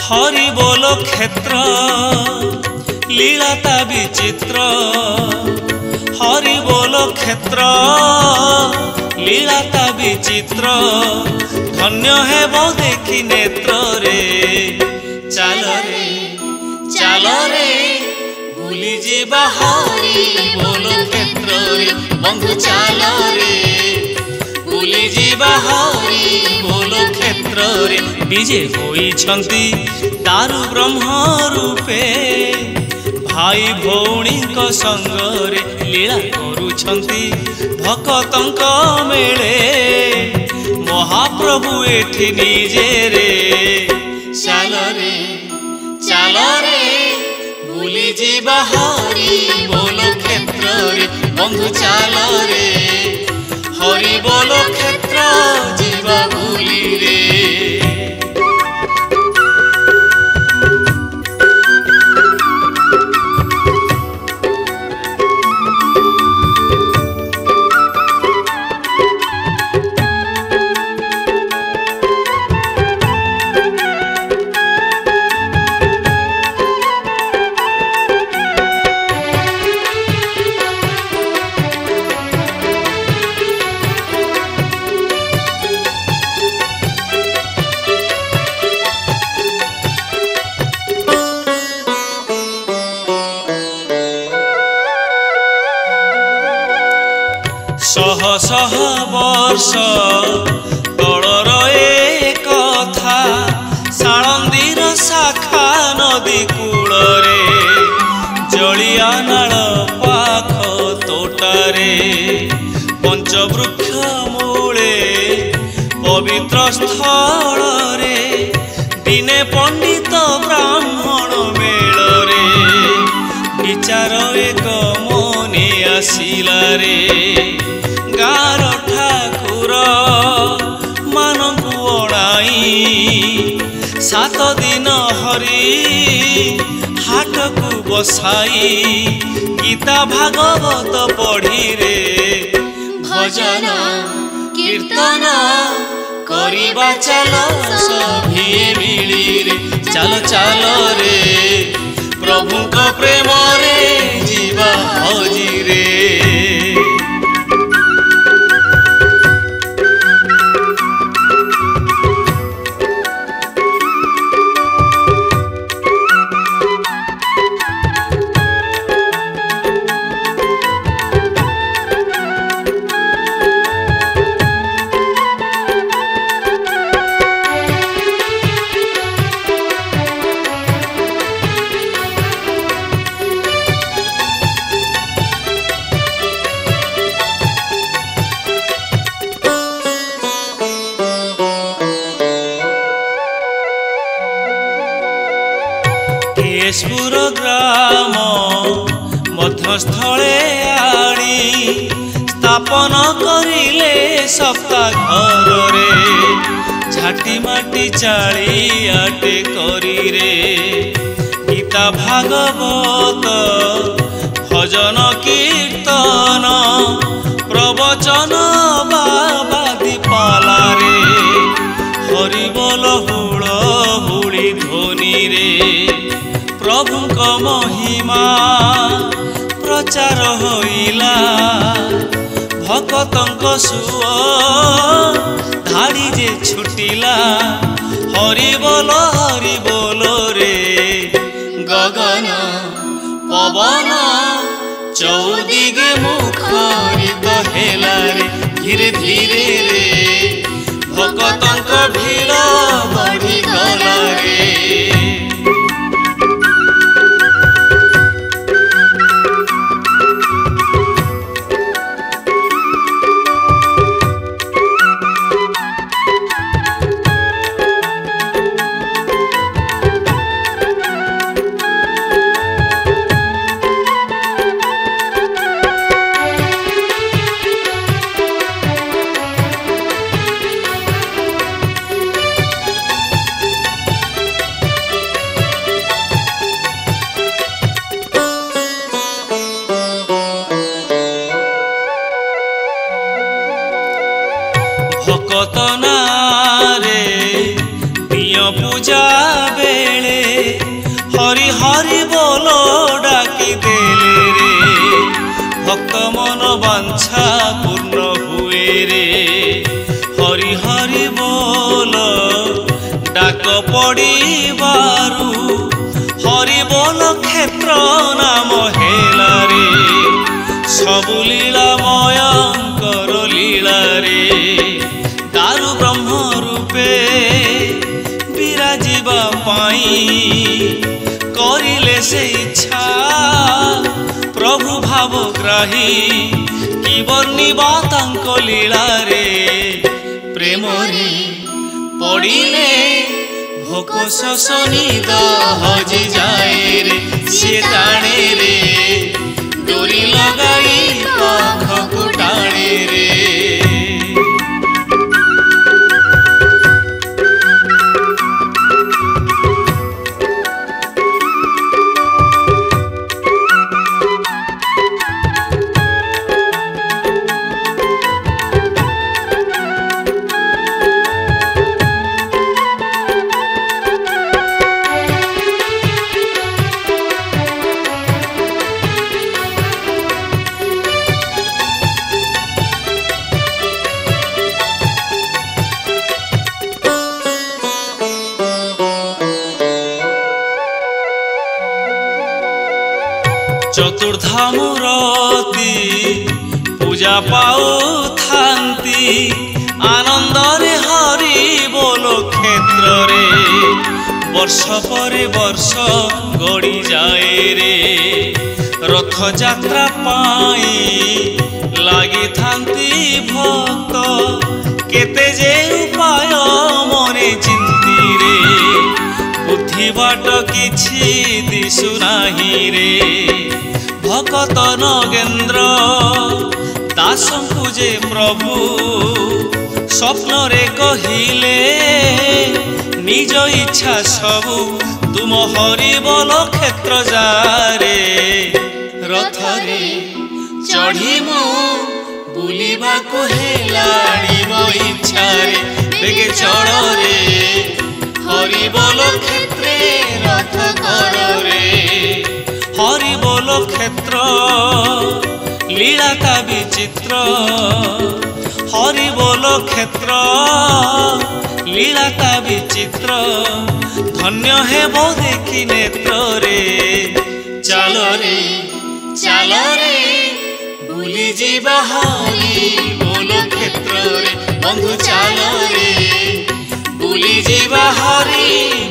हरि बोल क्षेत्र लीलाता विचित्र हरि बोल क्षेत्र लीलाता विचित्र धन्य हेब देखि नेत्र रे चाल रे भूली जीवा हरि बोल क्षेत्र रे बंधु चाल रे भूली जीवा हरि बोल क्षेत्र रे विजे होइछंती दारु ब्रह्म रूपे भाई भौणी संगरे लीला करुछंती भक्तंक मेले महाप्रभु एठी निजे रे चाल रे भूली जीवा हरि बोल क्षेत्र रे बंधु चाल रे हरि बोल क्षेत्र जीवा भूली रे शह शह वर्ष तलर ए कथा साळंदीर शाखा नदी कूଳରେ जलिया नाल पाख तोटारे पंचवृक्ष मूले पवित्र स्थल रे दिने पंडित ब्राह्मण मेलरे विचार एक मने आसिला रे गार ठाकुर मानकु ओणाई सात दिन हरि हाटकु बसाई गीता भागवत पढ़ी रे भजन कीर्तन करिबा चल सभिए मिली रे चाल रे प्रभु को प्रेम रे जीवा हजी रे केशपुर ग्राम मध्यस्थले आनी स्थापन करिले सप्ताह घर रे झाटी माटी चाली आटे करी रे गीता भागवत भजन कीर्तन प्रवचन बाबा दीपाला रे हरि बोल हुड़ हुड़ी ध्वनि रे प्रभुक महिमा प्रचार होइला भक्तंक सुओ धाड़ी जे छुटिला हरि बोल रे गगन पवन चौदिगे मुखरित हेला रे धीरे धीरे रे भक्तंक भीड़ बढ़ी गला रे हरि हरि बोलो डाकी देले रे भक्त मन बांछा पूर्ण हुए रे हरि हरि बोलो डाक पड़िबारु हरि बोल क्षेत्र नाम हेला रे सबु लीला मयंकर लीला रे दारु ब्रह्म रूपे विराजिबा पाई करिले से इच्छा प्रभु भावग्राही कि वर्णिबा तांको लीला रे प्रेम रे पड़िले भोक शोष निद हजि जाए रे से टाणे रे डोरी लगाई पाखकु टाणे रे चतुर्धामुरती पूजा पाओ थांती आनंद रे हरि बोलो क्षेत्र रे वर्ष परे वर्ष गड़ी जाए रे रथ यात्रा पाई लगी थांती भक्त केते जे उपाय मने चिंती रे बुद्धि बाट किछि दिसु नाही रे भकत नगेन्द्र दासंकु जे प्रभु स्वप्न रे कहिले निज इच्छा सबु तुम हरि बोल क्षेत्र जारे रथ रे चढ़ी मु बुलिबा को हेलाणी मो इच्छा रे बेगे चढ़ रे हरि बोल क्षेत्रे रथ कर रे हरि बोल क्षेत्र लीला का विचित्र हरि बोल क्षेत्र लीला का विचित्र धन्य है वो देखी नेत्र रे चलो रे बुली जीवा हरि बोल क्षेत्र रे बंधु चलो रे बुली जीवा हरि